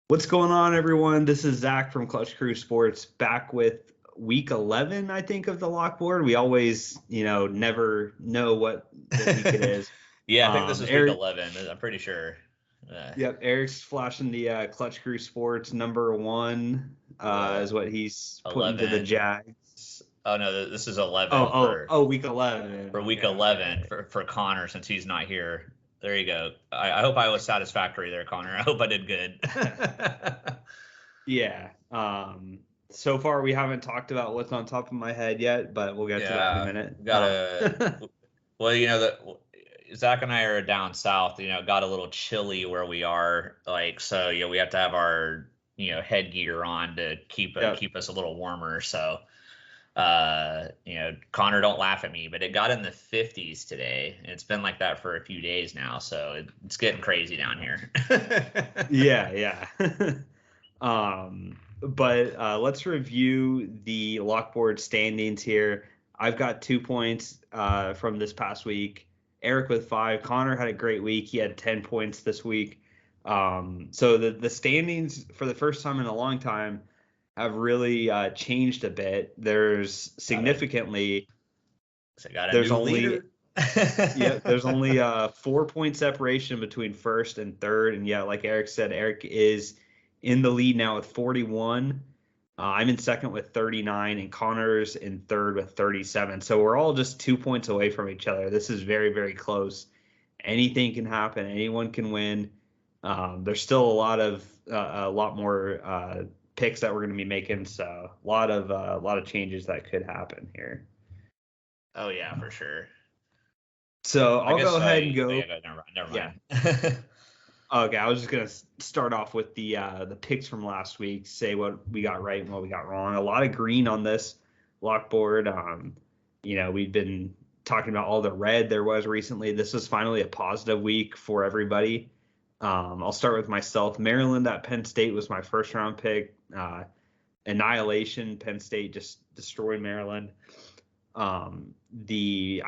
What's going on, everyone? This is Zach from Clutch Crew Sports, back with week 11, I think, of the lockboard. We always, never know what week it is. Yeah, I think this is week Eric, 11. I'm pretty sure. yep, Eric's flashing the Clutch Crew Sports number one Well, is what he's putting to the 11. Jags. Oh no, this is Oh, 11 oh, oh, week 11. for week Okay, 11 okay. for Connor since he's not here. There you go. I hope I was satisfactory there, Connor. I hope I did good. Yeah. So far we haven't talked about what's on top of my head yet, but we'll get to that in a Yeah, minute. gotta. Well, that Zach and I are down south. It got a little chilly where we are. Like, so we have to have our headgear on to Yep. keep us a little warmer. So Connor, don't laugh at me, but it got in the 50s today. And it's been like that for a few days now, so it's getting crazy down here. Yeah, yeah. But let's review the lockboard standings here. I've got 2 points from this past week. Eric with five. Connor had a great week. He had 10 points this week. So the standings for the first time in a long time have really changed a bit. There's got a significantly got a there's new only leader. yeah, there's only a 4 point separation between first and third. And yeah, like Eric said, Eric is in the lead now with 41. I'm in second with 39, and Connor's in third with 37. So we're all just 2 points away from each other. This is very, very close. Anything can happen. Anyone can win. There's still a lot more picks that we're going to be making. So a lot of changes that could happen here. Oh yeah, for sure. So I I'll go guess ahead and oh go. yeah, never Yeah. mind. Okay, I was just gonna start off with the picks from last week, say what we got right and what we got wrong. A lot of green on this lock board. We've been talking about all the red there was recently. This was finally a positive week for everybody. I'll start with myself. Maryland at Penn State was my first round pick. Annihilation. Penn State just destroyed Maryland. I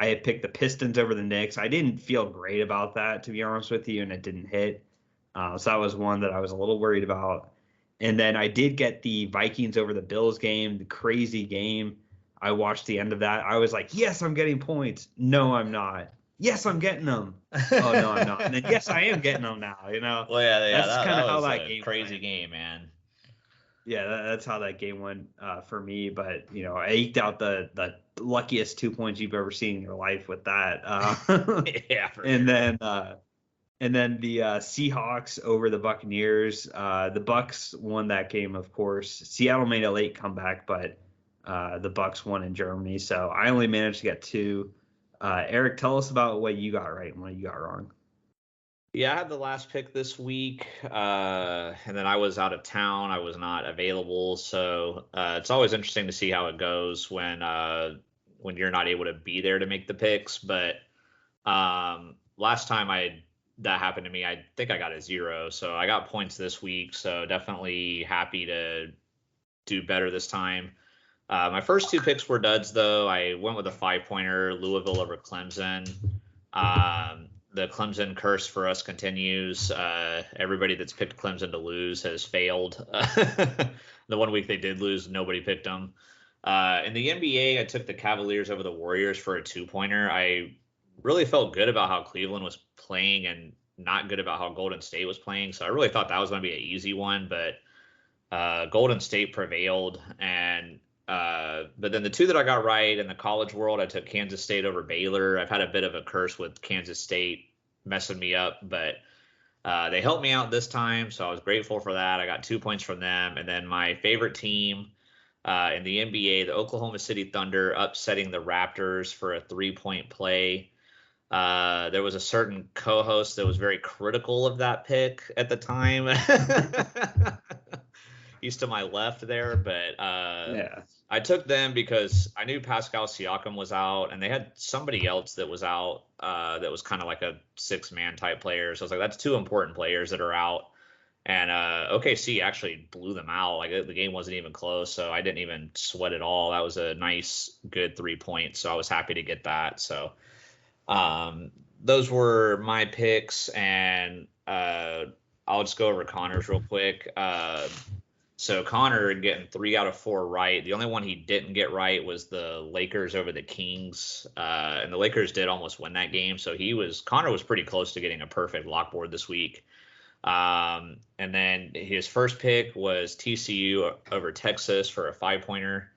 had picked the Pistons over the Knicks. I didn't feel great about that, to be honest with you, and it didn't hit. So that was one that I was a little worried about. And then I did get the Vikings over the Bills game, the crazy game. I watched the end of that. I was like, yes, I'm getting points. No, I'm not. Yes, I'm getting them. Oh, no, I'm not. And then, yes, I am getting them now. Well, yeah, That's kind that of how was that a game crazy went. game, man. Yeah, that's how that game went for me. But I eked out the luckiest 2 points you've ever seen in your life with that. Yeah, for and sure. then and then the Seahawks over the Buccaneers. The Bucks won that game, of course. Seattle made a late comeback, but the Bucks won in Germany. So I only managed to get two. Eric, tell us about what you got right and what you got wrong. Yeah, I had the last pick this week, and then I was out of town. I was not available, so it's always interesting to see how it goes when you're not able to be there to make the picks. But last time that happened to me, I think I got a 0, so I got points this week. So definitely happy to do better this time. My first two picks were duds, though. I went with a 5-pointer, Louisville over Clemson. The Clemson curse for us continues. Everybody that's picked Clemson to lose has failed. The one week they did lose, nobody picked them. In the NBA, I took the Cavaliers over the Warriors for a 2-pointer. I really felt good about how Cleveland was playing and not good about how Golden State was playing. So I really thought that was going to be an easy one, but Golden State prevailed. But then the two that I got right in the college world, I took Kansas State over Baylor. I've had a bit of a curse with Kansas State messing me up, but they helped me out this time, so I was grateful for that. I got 2 points from them. And then my favorite team in the NBA, the Oklahoma City Thunder, upsetting the Raptors for a 3-point play. There was a certain co-host that was very critical of that pick at the time. He's to my left there, but Yeah. I took them because I knew Pascal Siakam was out, and they had somebody else that was out that was kind of like a 6-man type player. So I was like, that's two important players that are out. And OKC actually blew them out. Like the game wasn't even close, so I didn't even sweat at all. That was a nice, good 3 points. So I was happy to get that. So those were my picks, and I'll just go over Connor's real quick. So Connor getting 3 out of 4 right. The only one he didn't get right was the Lakers over the Kings, and the Lakers did almost win that game. So Connor was pretty close to getting a perfect lock board this week. And then his first pick was TCU over Texas for a 5-pointer.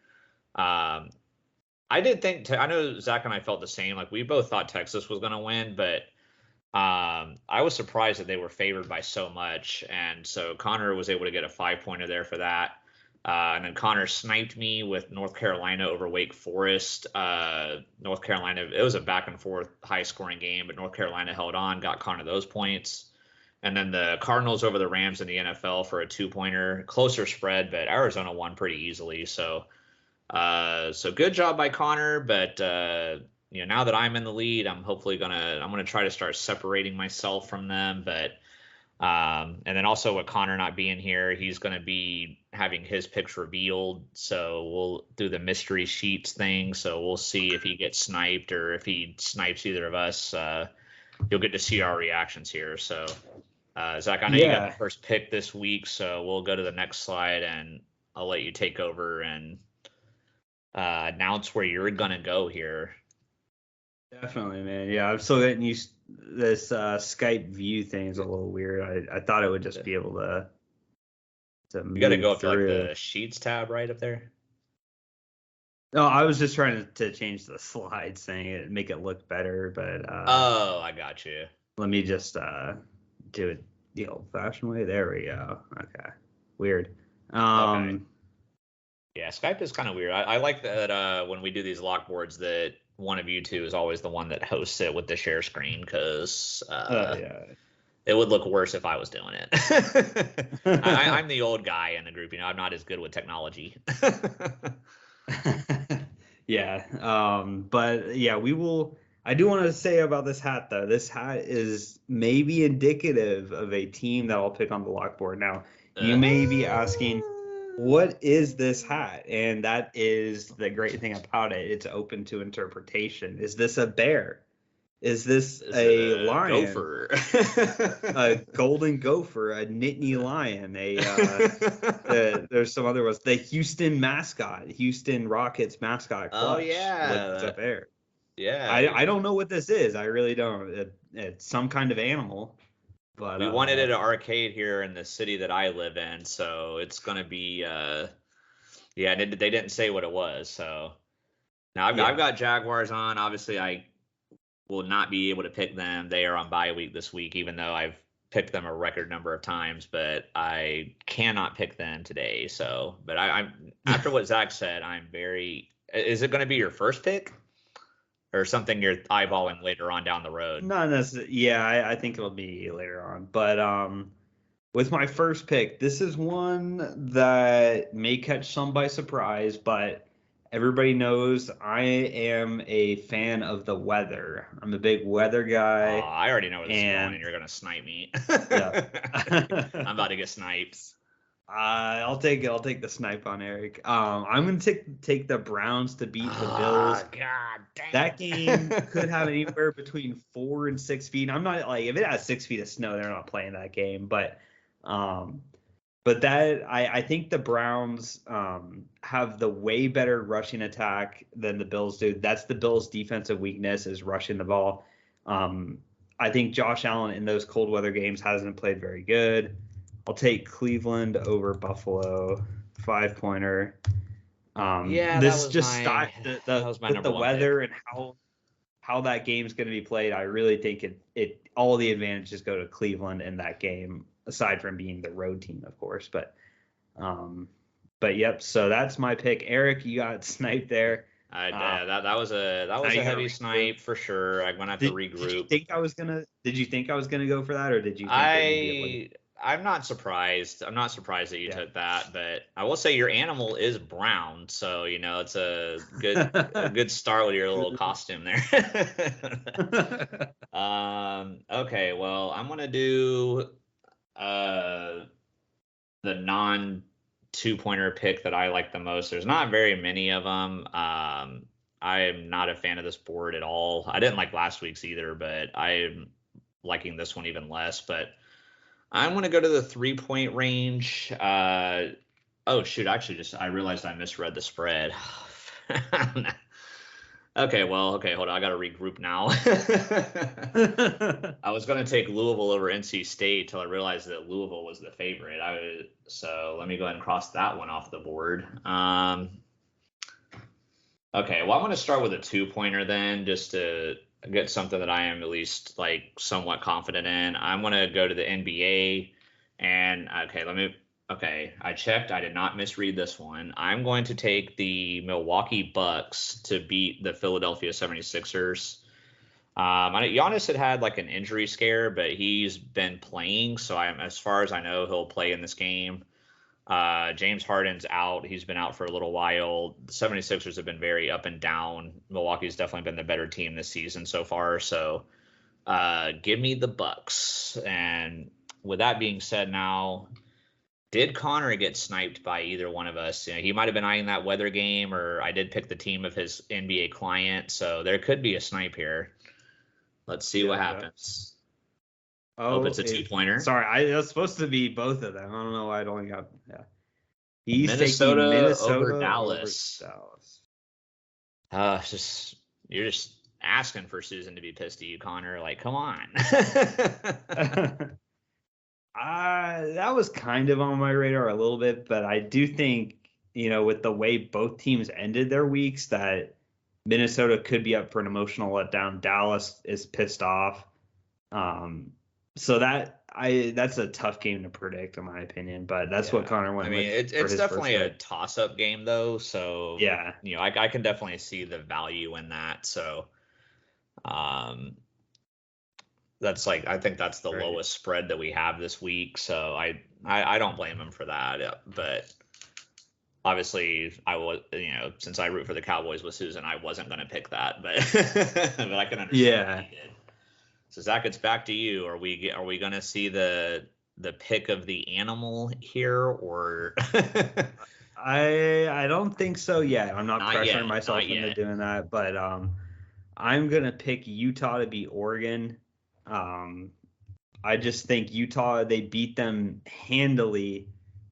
I did think I know Zach and I felt the same. Like we both thought Texas was going to win, but I was surprised that they were favored by so much, and so Connor was able to get a 5-pointer there for that. And then Connor sniped me with North Carolina over Wake Forest. North Carolina, it was a back and forth high scoring game, but North Carolina held on, got Connor those points. And then the Cardinals over the Rams in the NFL for a 2-pointer, closer spread, but Arizona won pretty easily. So good job by Connor, but now that I'm in the lead, I'm gonna try to start separating myself from them. But and then also with Connor not being here, he's gonna be having his picks revealed. So we'll do the mystery sheets thing. So we'll see if he gets sniped or if he snipes either of us. You'll get to see our reactions here. So Zach, I know you got the first pick this week, so we'll go to the next slide and I'll let you take over and announce where you're gonna go here. Definitely, man. Yeah, I'm still getting used. This Skype view thing is a little weird. I thought it would just be able to You got to go up through. to like the Sheets tab right up there. No, I was just trying to change the slides thing, make it look better. But oh, I got you. Let me just do it the old-fashioned way. There we go. Okay, weird. Okay. Yeah, Skype is kind of weird. I like that when we do these lock boards that one of you two is always the one that hosts it with the share screen because it would look worse if I was doing it. I'm the old guy in the group. I'm not as good with technology. Yeah. But yeah, we will. I do want to say about this hat though. This hat is maybe indicative of a team that I'll pick on the lock board. Now, you may be asking, what is this hat? And that is the great thing about it. It's open to interpretation. Is this a bear? Is this a lion? Gopher? A golden gopher, a Nittany lion, there's some other ones. The Houston mascot, Houston Rockets mascot, Clutch. Oh yeah, it's a bear. Yeah, I don't know what this is. I really don't. It's some kind of animal. But we wanted it at an arcade here in the city that I live in, so it's gonna be yeah. They didn't say what it was, so now I've got Jaguars on. Obviously, I will not be able to pick them. They are on bye week this week, even though I've picked them a record number of times, but I cannot pick them today. So, but I'm after what Zach said, I'm very. Is it going to be your first pick? Or something you're eyeballing later on down the road? Not necessarily. Yeah, I think it'll be later on. But with my first pick, this is one that may catch some by surprise, but everybody knows I am a fan of the weather. I'm a big weather guy. I already know where this is going, and you're gonna snipe me. Yeah. I'm about to get sniped. I'll take the snipe on Eric. I'm gonna take the Browns to beat the Bills. God damn. That game could have anywhere between 4 and 6 feet. I'm not like if it has 6 feet of snow, they're not playing that game. But that I think the Browns have the way better rushing attack than the Bills do. That's the Bills' defensive weakness is rushing the ball. I think Josh Allen in those cold weather games hasn't played very good. I'll take Cleveland over Buffalo, 5-pointer. This just the weather pick. And how that game's going to be played. I really think it all the advantages go to Cleveland in that game, aside from being the road team, of course. But yep. So that's my pick. Eric, you got sniped there. That was a heavy snipe for sure. I'm gonna have to regroup. Did you think I was gonna go for that, or did you? I'm not surprised. I'm not surprised that you took that, but I will say your animal is brown, so it's a good start with your little costume there. Okay, well, I'm gonna do the non 2-pointer pick that I like the most. There's not very many of them. I am not a fan of this board at all. I didn't like last week's either, but I'm liking this one even less. But I'm going to go to the 3-point range. Oh, shoot. Actually, I realized I misread the spread. Okay, hold on. I got to regroup now. I was going to take Louisville over NC State till I realized that Louisville was the favorite. So let me go ahead and cross that one off the board. Okay, well, I'm going to start with a 2-pointer then, just to get something that I am at least like somewhat confident in. I'm going to go to the NBA, and okay, I checked. I did not misread this one. I'm going to take the Milwaukee Bucks to beat the Philadelphia 76ers. I know Giannis had like an injury scare, but he's been playing, so as far as I know, he'll play in this game. James Harden's out. He's been out for a little while. The 76ers have been very up and down. Milwaukee's definitely been the better team this season so far. So give me the Bucks. And with that being said now, did Connor get sniped by either one of us? You know, he might have been eyeing that weather game, or I did pick the team of his NBA client. So there could be a snipe here. Let's see what happens. Hope it's a 2-pointer. Sorry, it was supposed to be both of them. I don't know why I only got He's Minnesota taking Minnesota over Dallas. You're just asking for Susan to be pissed at you, Connor. Like, come on. That was kind of on my radar a little bit, but I do think, with the way both teams ended their weeks, that Minnesota could be up for an emotional letdown. Dallas is pissed off. So that's a tough game to predict, in my opinion, but that's what Connor went with. It's definitely a toss-up game, though. So yeah, I can definitely see the value in that. So, that's I think that's the lowest spread that we have this week. So I don't blame him for that. But obviously, I was, since I root for the Cowboys with Susan, I wasn't going to pick that, but but I can understand. Yeah. What he did. So Zach, it's back to you. Are we going to see the pick of the animal here, or? I don't think so yet. I'm not pressuring myself into doing that, but I'm gonna pick Utah to beat Oregon. I just think Utah, they beat them handily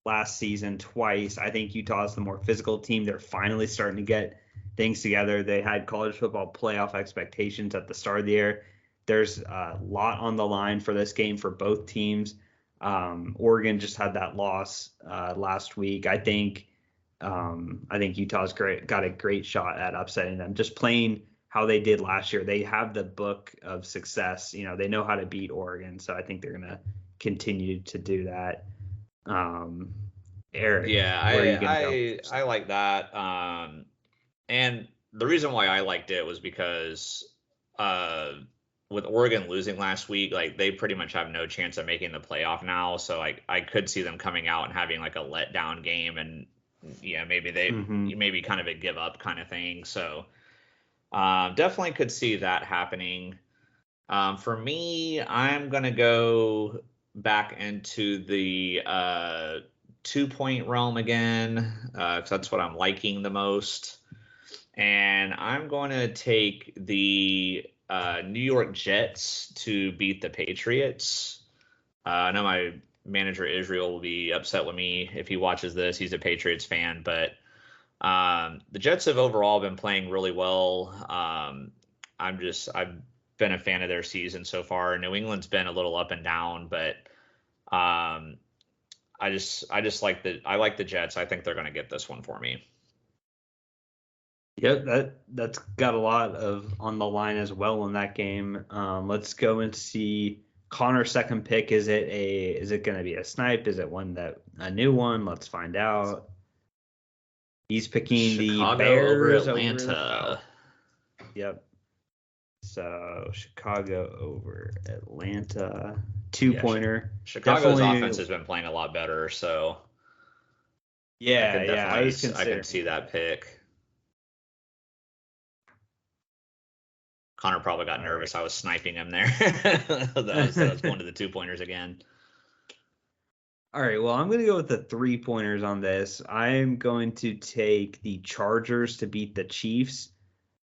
last season twice. I think Utah is the more physical team. They're finally starting to get things together. They had college football playoff expectations at the start of the year. There's a lot on the line for this game for both teams. Oregon just had that loss last week. I think Utah's got a great shot at upsetting them. Just playing how they did last year, they have the book of success. They know how to beat Oregon, so I think they're gonna continue to do that. Eric, yeah, I like that. And the reason why I liked it was because with Oregon losing last week, they pretty much have no chance of making the playoff now. So I could see them coming out and having a letdown game, and maybe maybe kind of a give up kind of thing. So definitely could see that happening. For me, I'm gonna go back into the 2-point realm again, because that's what I'm liking the most. And I'm going to take the New York Jets to beat the Patriots. I know my manager Israel will be upset with me if he watches this. He's a Patriots fan, but the Jets have overall been playing really well. I've been a fan of their season so far. New England's been a little up and down, but I like the Jets. I think they're going to get this one for me. Yep, that's got a lot on the line as well in that game. Let's go and see Connor's second pick. Is it going to be a snipe? Is it a new one? Let's find out. He's picking Chicago the Bears over Atlanta. Yep. So Chicago over Atlanta, 2-pointer. Yeah, Chicago's offense has been playing a lot better, so I can see that pick. Connor probably got nervous. Right. I was sniping him there. I was going to the 2-pointers again. All right, well, I'm going to go with the 3-pointers on this. I'm going to take the Chargers to beat the Chiefs.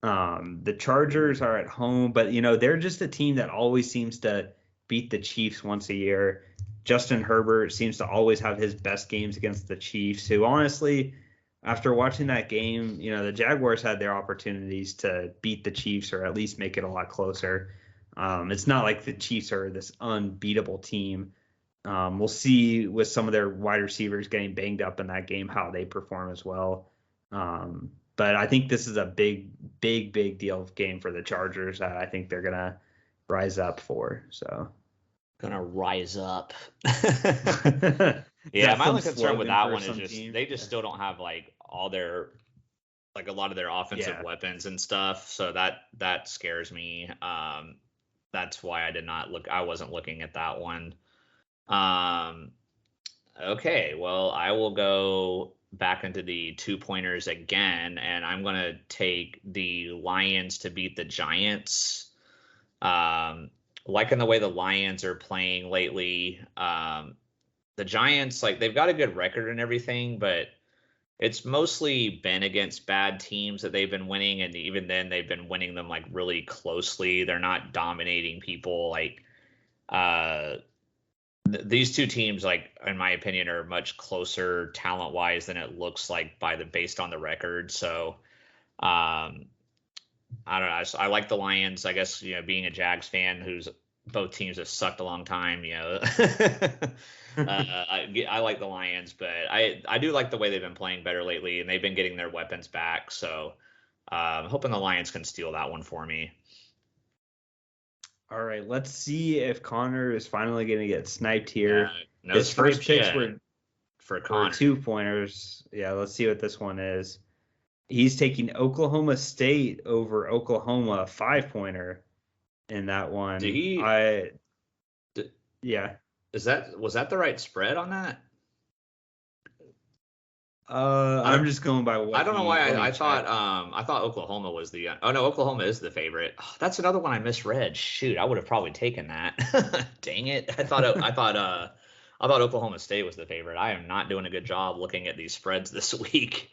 The Chargers are at home, but they're just a team that always seems to beat the Chiefs once a year. Justin Herbert seems to always have his best games against the Chiefs, who honestly, after watching that game, the Jaguars had their opportunities to beat the Chiefs or at least make it a lot closer. It's not like the Chiefs are this unbeatable team. We'll see with some of their wide receivers getting banged up in that game how they perform as well. But I think this is a big deal game for the Chargers that I think they're gonna rise up for. So gonna rise up. Yeah, my only concern with that one is they just still don't have like all their a lot of their offensive weapons and stuff. So that scares me. That's why I wasn't looking at that one. Okay, well, I will go back into the 2-pointers again, and I'm going to take the Lions to beat the Giants. Liking the way the Lions are playing lately. The Giants, they've got a good record and everything, but it's mostly been against bad teams that they've been winning, and even then they've been winning them really closely. They're not dominating people. These two teams, in my opinion, are much closer talent-wise than it looks like based on the record. So, I don't know. I like the Lions. I guess being a Jags fan, who's both teams have sucked a long time. I like the Lions, but I do like the way they've been playing better lately, and they've been getting their weapons back. So, I'm hoping the Lions can steal that one for me. All right, let's see if Connor is finally going to get sniped here. No His first picks were for Connor. 2-pointers. Yeah, let's see what this one is. He's taking Oklahoma State over Oklahoma, 5-pointer in that one. Yeah. Was that the right spread on that? I'm just going by what I don't know why I thought Oklahoma was the oh no, Oklahoma is the favorite. Oh, that's another one I misread. Shoot, I would have probably taken that. Dang it. I thought Oklahoma State was the favorite. I am not doing a good job looking at these spreads this week.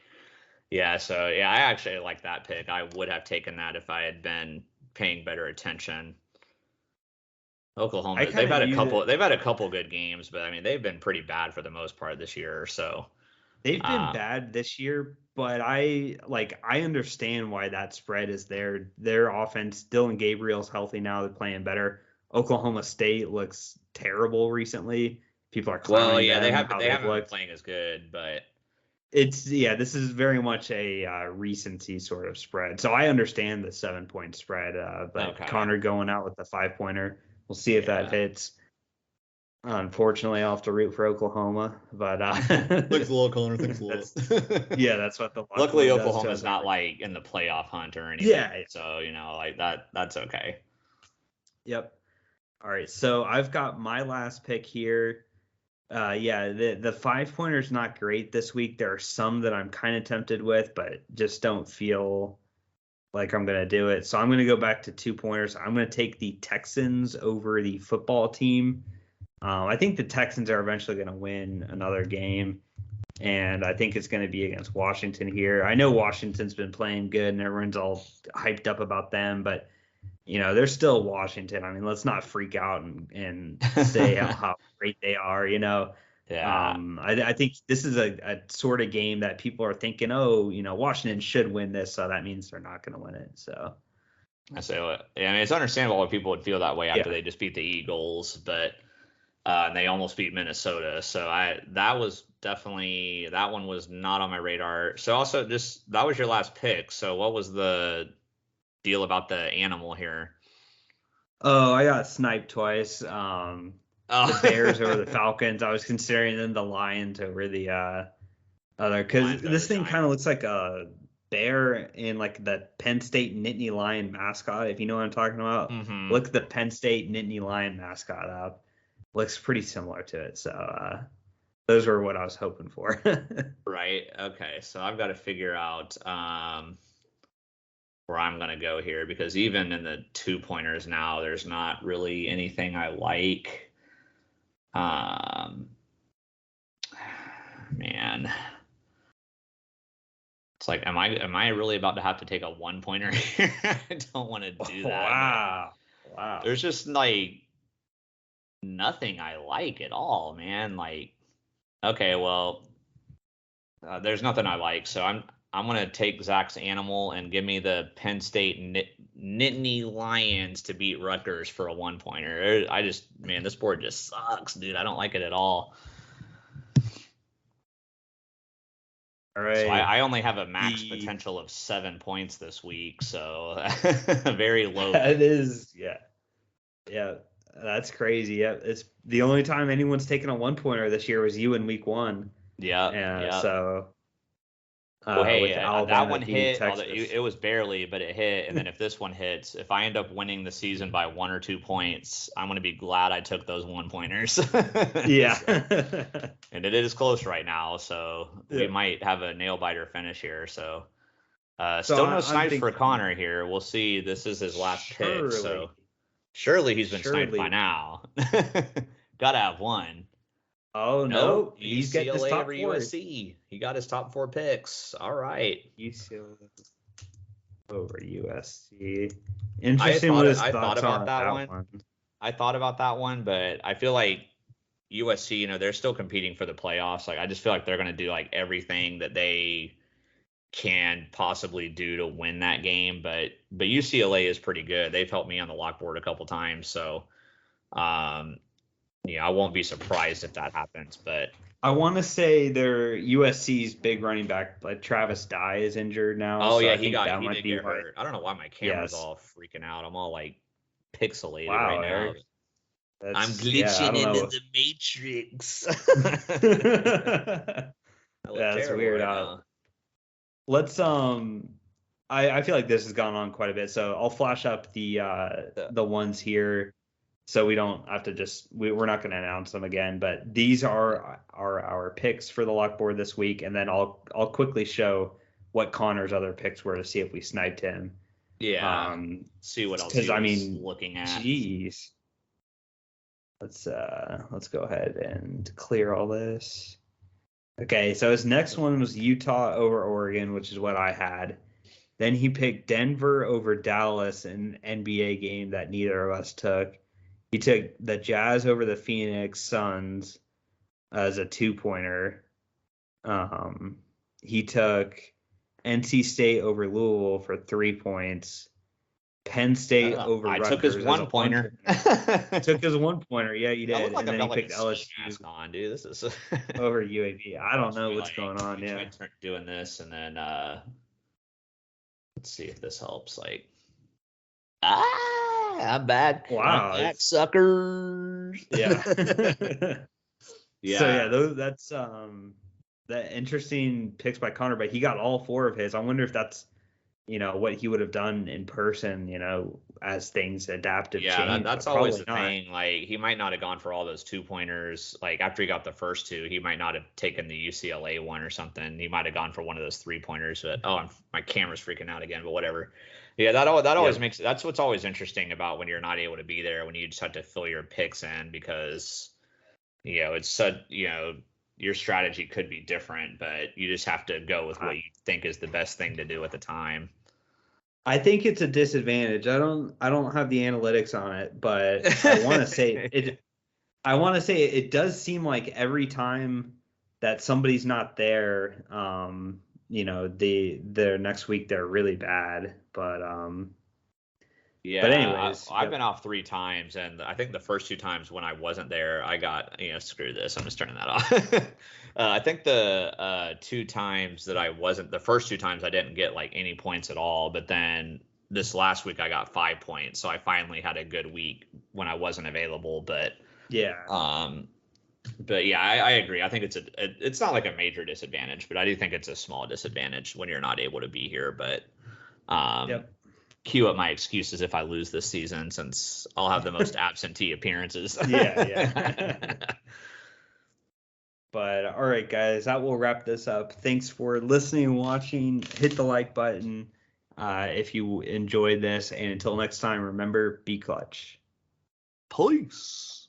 Yeah, so I actually like that pick. I would have taken that if I had been paying better attention. Oklahoma, they've had a couple good games, but I mean they've been pretty bad for the most part this year, so they've been bad this year, but I understand why that spread is there. Their offense, Dylan Gabriel's healthy now, they're playing better. Oklahoma State looks terrible recently. People are clowning them. They haven't been playing as good, but this is very much a recency sort of spread. So I understand the 7-point spread, but okay. Connor going out with the 5-pointer. We'll see if that hits. Unfortunately, I'll have to root for Oklahoma, but thanks a lot, Connor. Thanks a lot. Yeah, that's what the. Luckily, Oklahoma's not in the playoff hunt or anything. Yeah. So that's okay. Yep. All right. So I've got my last pick here. The 5-pointer is not great this week. There are some that I'm kind of tempted with, but just don't feel like I'm going to do it. So I'm going to go back to 2-pointers. I'm going to take the Texans over the football team. I think the Texans are eventually going to win another game, and I think it's going to be against Washington here. I know Washington's been playing good, and everyone's all hyped up about them, but they're still Washington. I mean, let's not freak out and say how great they are. Yeah. I think this is a sort of game that people are thinking, Washington should win this, so that means they're not going to win it. So I say, I mean, it's understandable why people would feel that way after they just beat the Eagles, but. And they almost beat Minnesota. So that one was not on my radar. So also that was your last pick. So what was the deal about the animal here? Oh, I got sniped twice. The Bears over the Falcons. I was considering then the Lions over the other, because this thing kind of looks like a bear in the Penn State Nittany Lion mascot, if you know what I'm talking about. Mm-hmm. Look the Penn State Nittany Lion mascot up. Looks pretty similar to it. So those were what I was hoping for. Right. Okay. So I've got to figure out where I'm going to go here, because even in the 2-pointers now, there's not really anything I like. Man. It's am I really about to have to take a 1-pointer here? I don't want to do that. Wow. There's just nothing I like at all, man. Like, okay, well, there's nothing I like, so I'm gonna take Zach's animal and give me the Penn State Nittany Lions to beat Rutgers for a 1-pointer. I just, man, this board just sucks, dude. I don't like it at all. All right. So I only have a max potential of 7 points this week, so very low. That is, yeah, that's crazy. Yeah, it's the only time anyone's taken a 1-pointer this year was you in week 1. Yeah. So. Well, hey, with that one hit. Texas. It was barely, but it hit. And then if this one hits, if I end up winning the season by 1 or 2 points, I'm going to be glad I took those 1-pointers. Yeah. And it is close right now, so we might have a nail biter finish here. So, still no snipes for Connor here. We'll see. This is his last pick, so surely he's been sniped by now. Gotta have one. Oh no, he's getting his top 4. USC. He got his top 4 picks. All right. UCLA over USC. Interesting. I thought about that one. I thought about that one, but I feel like USC, you know, they're still competing for the playoffs. Like, I just feel like they're going to do like everything that they can possibly do to win that game. But UCLA is pretty good. They've helped me on the lock board a couple times. So, yeah, I won't be surprised if that happens, but I want to say their USC's big running back, like Travis Dye, is injured now. Oh, so yeah, I he did get hurt. I don't know why my camera's all freaking out. I'm all like pixelated right now. Eric, I'm glitching into the Matrix. That's weird. Right let's I feel like this has gone on quite a bit, so I'll flash up the ones here. So we don't have to we're not going to announce them again, but these are our picks for the lock board this week. And then I'll quickly show what Connor's other picks were to see if we sniped him. Yeah. See what else he's looking at. Geez. Let's go ahead and clear all this. Okay. So his next one was Utah over Oregon, which is what I had. Then he picked Denver over Dallas, an NBA game that neither of us took. He took the Jazz over the Phoenix Suns as a 2-pointer. He took NC State over Louisville for 3 points. Penn State over Rutgers. I took his 1-pointer. Took his 1-pointer. Yeah, you did. Like and then he like picked LSU on, dude. This is over UAB. I don't know what's going on. Yeah, doing this, and then let's see if this helps. Like, I'm back. Wow, I'm back, suckers. Yeah. Yeah. So yeah, that's that interesting picks by Connor, but he got all 4 of his. I wonder if that's, you know, what he would have done in person, you know, as things adapted. Yeah, that's always the thing. Like, he might not have gone for all those 2-pointers. Like, after he got the first 2, he might not have taken the UCLA one or something. He might have gone for one of those 3-pointers. But my camera's freaking out again. But whatever. Yeah, that always makes. That's what's always interesting about when you're not able to be there, when you just have to fill your picks in, because, you know, it's such, you know, your strategy could be different, but you just have to go with what you think is the best thing to do at the time. I think it's a disadvantage. I don't have the analytics on it, but I want to say it. I want to say it does seem like every time that somebody's not there, you know, their next week they're really bad. But yeah. But anyways, I've been off 3 times, and I think the first 2 times when I wasn't there, I got, you know, screw this. I'm just turning that off. I think the 2 times that I wasn't, the first 2 times I didn't get like any points at all, but then this last week I got 5 points, so I finally had a good week when I wasn't available. But yeah, I agree. I think it's not like a major disadvantage, but I do think it's a small disadvantage when you're not able to be here. But cue up my excuses if I lose this season, since I'll have the most absentee appearances. Yeah. But all right, guys, that will wrap this up. Thanks for listening and watching. Hit the like button if you enjoyed this. And until next time, remember, be clutch. Peace.